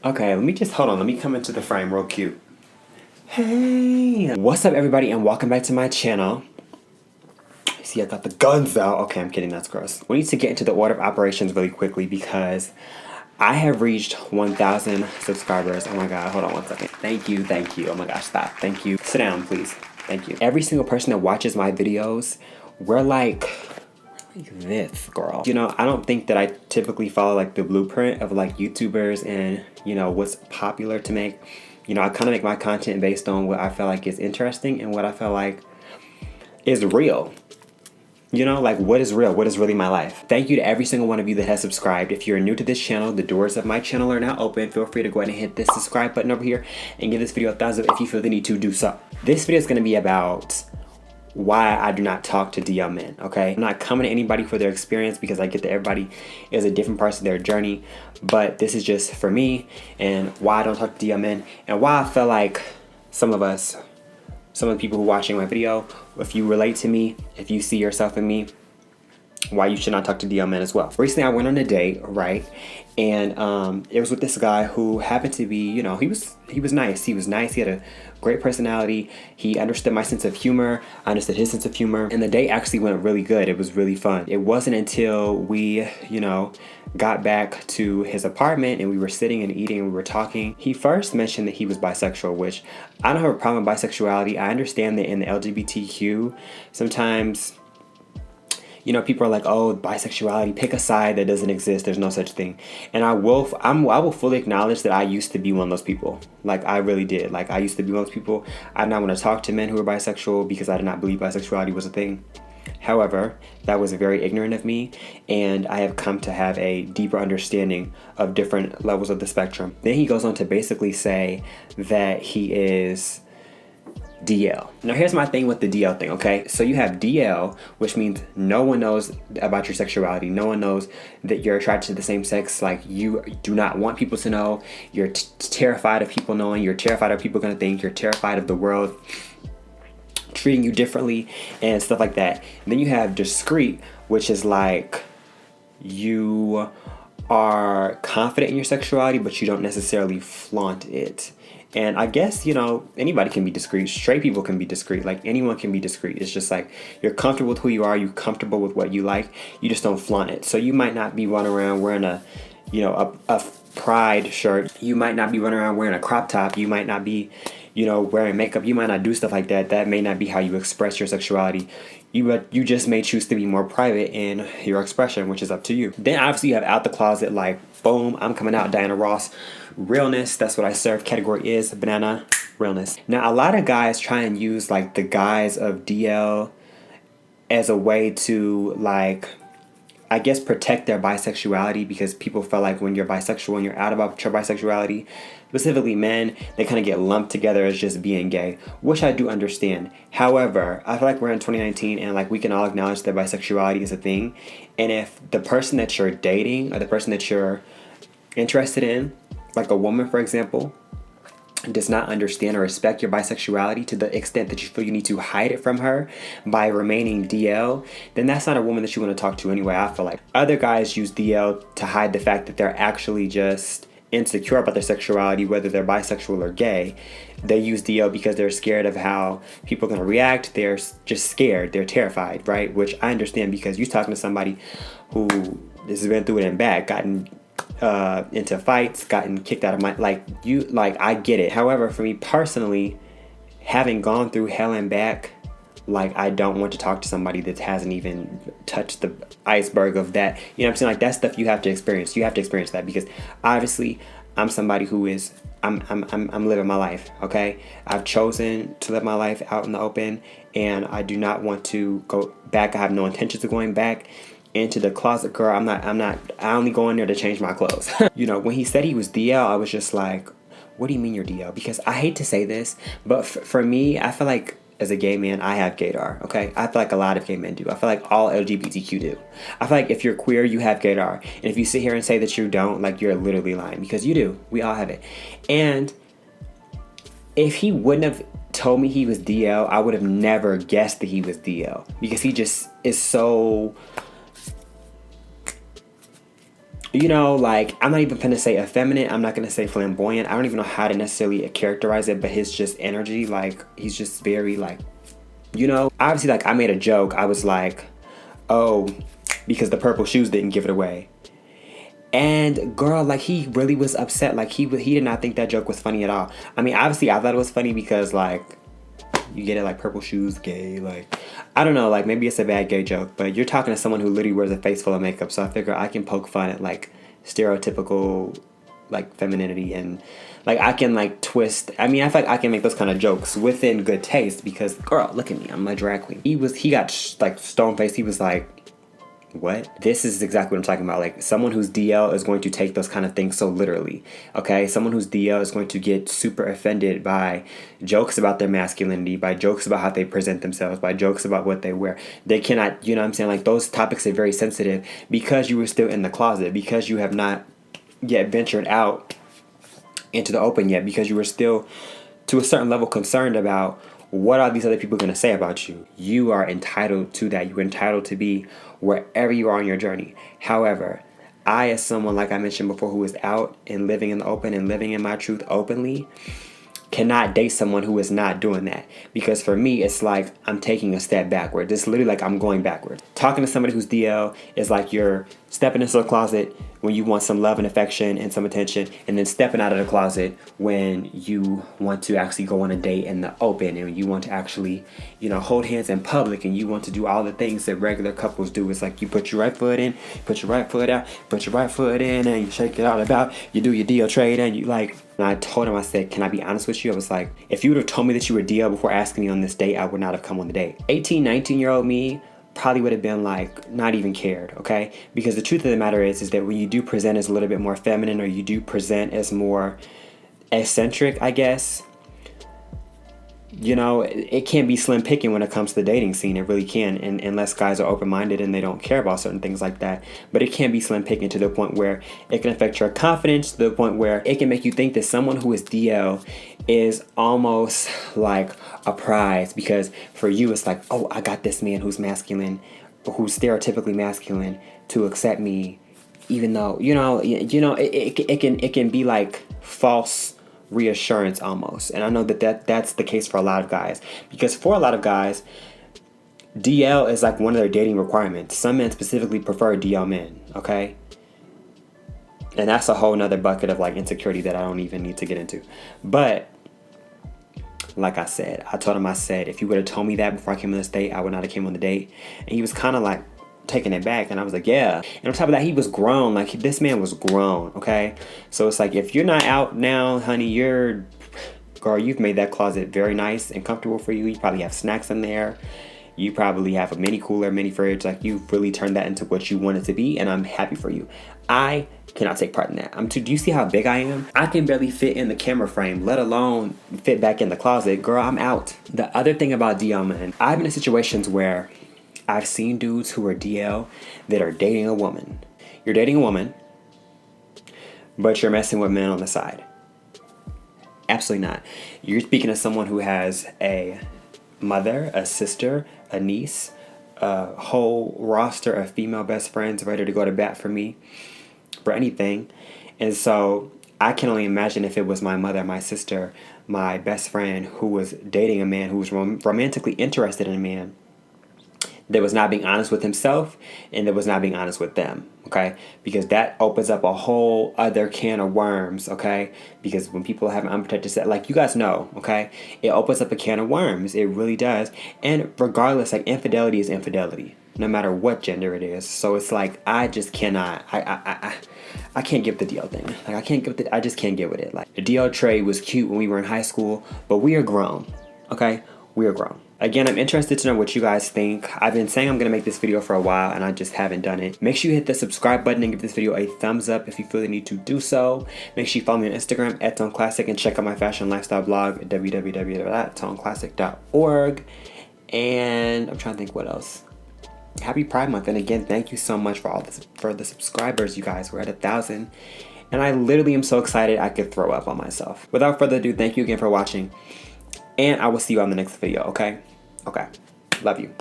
Okay, let me just hold on. Let me come into the frame real cute. Hey, what's up, everybody, and welcome back to my channel. See, I got the guns out. Okay, I'm kidding. That's gross. We need to get into the order of operations really quickly because I have reached 1,000 subscribers. Oh my god, hold on one second. Thank you, thank you. Oh my gosh, stop. Thank you. Sit down, please. Thank you. Every single person that watches my videos, we're like this, girl. You know, I don't think that I typically follow like the blueprint of like YouTubers and, you know, what's popular to make. You know, I kind of make my content based on what I feel like is interesting and what I feel like is real. You know, like what is real? What is really my life? Thank you to every single one of you that has subscribed. If you're new to this channel, the doors of my channel are now open. Feel free to go ahead and hit this subscribe button over here and give this video a thumbs up if you feel the need to do so. This video is going to be about why I do not talk to DL men, okay? I'm not coming to anybody for their experience because I get that everybody is a different part of their journey, but this is just for me and why I don't talk to DL men and why I feel like some of the people who are watching my video, if you relate to me, if you see yourself in me, why you should not talk to DL men as well. Recently, I went on a date, right? And it was with this guy who happened to be, you know, he was nice. He was nice. He had a great personality. He understood my sense of humor. I understood his sense of humor. And the date actually went really good. It was really fun. It wasn't until we, you know, got back to his apartment and we were sitting and eating and we were talking. He first mentioned that he was bisexual, which I don't have a problem with bisexuality. I understand that in the LGBTQ, sometimes, you know, people are like, oh, bisexuality, pick a side that doesn't exist. There's no such thing. And I will fully acknowledge that I used to be one of those people. Like, I really did. Like, I used to be one of those people. I did not want to talk to men who were bisexual because I did not believe bisexuality was a thing. However, that was very ignorant of me, and I have come to have a deeper understanding of different levels of the spectrum. Then he goes on to basically say that he is DL. Now here's my thing with the DL thing, okay? So you have DL, which means no one knows about your sexuality. No one knows that you're attracted to the same sex. Like, you do not want people to know. You're terrified of people knowing. You're terrified of people gonna think. You're terrified of the world treating you differently and stuff like that. And then you have discreet, which is like you are confident in your sexuality, but you don't necessarily flaunt it. And I guess, you know, anybody can be discreet. Straight people can be discreet. Like, anyone can be discreet. It's just like you're comfortable with who you are. You're comfortable with what you like. You just don't flaunt it. So you might not be running around wearing a pride shirt. You might not be running around wearing a crop top. You might not be, you know, wearing makeup. You might not do stuff like that. That may not be how you express your sexuality. You just may choose to be more private in your expression, which is up to you. Then obviously you have out the closet, like, boom, I'm coming out, Diana Ross. Realness, that's what I serve. Category is banana, realness. Now, a lot of guys try and use like the guise of DL as a way to, like, I guess, protect their bisexuality, because people feel like when you're bisexual and you're out about your bisexuality, specifically men, they kind of get lumped together as just being gay, which I do understand. However, I feel like we're in 2019 and like we can all acknowledge that bisexuality is a thing. And if the person that you're dating or the person that you're interested in, like a woman, for example, does not understand or respect your bisexuality to the extent that you feel you need to hide it from her by remaining DL, then that's not a woman that you want to talk to anyway. I feel like other guys use DL to hide the fact that they're actually just insecure about their sexuality, whether they're bisexual or gay. They use DL because they're scared of how people are going to react. They're just scared. They're terrified, right? Which I understand, because you're talking to somebody who has been through it and back, gotten into fights, gotten kicked out of my, I get it. However, for me personally, having gone through hell and back, like, I don't want to talk to somebody that hasn't even touched the iceberg of that. You know what I'm saying? Like, that stuff you have to experience. You have to experience that, because obviously I'm somebody who is, I'm living my life, okay? I've chosen to live my life out in the open, and I do not want to go back. I have no intentions of going back into the closet, girl. I only go in there to change my clothes. You know, when he said he was DL, I was just like, what do you mean you're DL? Because I hate to say this, but for me, I feel like as a gay man, I have gaydar, okay? I feel like a lot of gay men do. I feel like all LGBTQ do. I feel like if you're queer, you have gaydar. And if you sit here and say that you don't, like, you're literally lying, because you do. We all have it. And if he wouldn't have told me he was DL, I would have never guessed that he was DL, because he just is so you know, like, I'm not even gonna say effeminate. I'm not gonna say flamboyant. I don't even know how to necessarily characterize it, but his just energy, like, he's just very, like, you know, obviously, like, I made a joke. I was like, oh, because the purple shoes didn't give it away. And girl, like, he really was upset. Like, he did not think that joke was funny at all. I mean, obviously, I thought it was funny because, like, you get it, like, purple shoes, gay, like, I don't know, like, maybe it's a bad gay joke, but you're talking to someone who literally wears a face full of makeup, so I figure I can poke fun at, like, stereotypical, like, femininity, and, like, I can, like, twist. I mean, I feel like I can make those kind of jokes within good taste because, girl, look at me, I'm a drag queen. He got, like, stone-faced. He was like, what? This is exactly what I'm talking about. Like, someone who's DL is going to take those kind of things so literally, okay? Someone who's DL is going to get super offended by jokes about their masculinity, by jokes about how they present themselves, by jokes about what they wear. They cannot, you know what I'm saying? Like, those topics are very sensitive because you were still in the closet, because you have not yet ventured out into the open yet, because you were still, to a certain level, concerned about what are these other people going to say about you. You are entitled to that. You're entitled to be wherever you are on your journey. However, I, as someone, like I mentioned before, who is out and living in the open and living in my truth openly, cannot date someone who is not doing that. Because for me, it's like I'm taking a step backward. It's literally like I'm going backward. Talking to somebody who's DL is like you're stepping into the closet when you want some love and affection and some attention, and then stepping out of the closet when you want to actually go on a date in the open, and you want to actually, you know, hold hands in public, and you want to do all the things that regular couples do. It's like you put your right foot in, put your right foot out, put your right foot in, and you shake it all about. You do your DL trade, and you like. And I told him, I said, can I be honest with you? I was like, if you would have told me that you were DL before asking me on this date, I would not have come on the date. 18, 19-year-old me probably would have been like, not even cared, okay? Because the truth of the matter is that when you do present as a little bit more feminine, or you do present as more eccentric, I guess, you know, it can be slim picking when it comes to the dating scene. It really can, and unless guys are open-minded and they don't care about certain things like that. But it can be slim picking to the point where it can affect your confidence, to the point where it can make you think that someone who is DL is almost like a prize, because for you it's like, oh, I got this man who's masculine, who's stereotypically masculine, to accept me, even though, it can be like false reassurance almost. And I know that's the case for a lot of guys, because for a lot of guys, DL is like one of their dating requirements. Some men specifically prefer DL men, okay? And that's a whole nother bucket of like insecurity that I don't even need to get into. But like I said, I told him, I said, if you would have told me that before I came on this date, I would not have came on the date. And he was kind of like taking it back, and I was like, yeah. And on top of that, he was grown. Like, this man was grown, okay? So it's like, if you're not out now, honey, girl, you've made that closet very nice and comfortable for you. You probably have snacks in there. You probably have a mini cooler, mini fridge. Like, you've really turned that into what you want it to be, and I'm happy for you. I cannot take part in that. Do you see how big I am? I can barely fit in the camera frame, let alone fit back in the closet. Girl, I'm out. The other thing about DL men, I've been in situations where I've seen dudes who are DL that are dating a woman. You're dating a woman, but you're messing with men on the side. Absolutely not. You're speaking to someone who has a mother, a sister, a niece, a whole roster of female best friends ready to go to bat for me, for anything. And so I can only imagine if it was my mother, my sister, my best friend who was dating a man who was romantically interested in a man that was not being honest with himself and that was not being honest with them, okay? Because that opens up a whole other can of worms, okay? Because when people have an unprotected sex, like, you guys know, okay? It opens up a can of worms. It really does. And regardless, like, infidelity is infidelity, no matter what gender it is. So it's like, I just cannot, I can't give the DL thing. Like, I just can't get with it. Like, the DL trade was cute when we were in high school, but we are grown, okay? We are grown. Again, I'm interested to know what you guys think. I've been saying I'm going to make this video for a while, and I just haven't done it. Make sure you hit the subscribe button and give this video a thumbs up if you feel the need to do so. Make sure you follow me on Instagram at ToneClassic, and check out my fashion lifestyle blog at www.toneclassic.org. And I'm trying to think what else. Happy Pride Month, and again, thank you so much for the subscribers, you guys. We're at 1,000, and I literally am so excited I could throw up on myself. Without further ado, thank you again for watching. And I will see you on the next video, okay? Okay. Love you.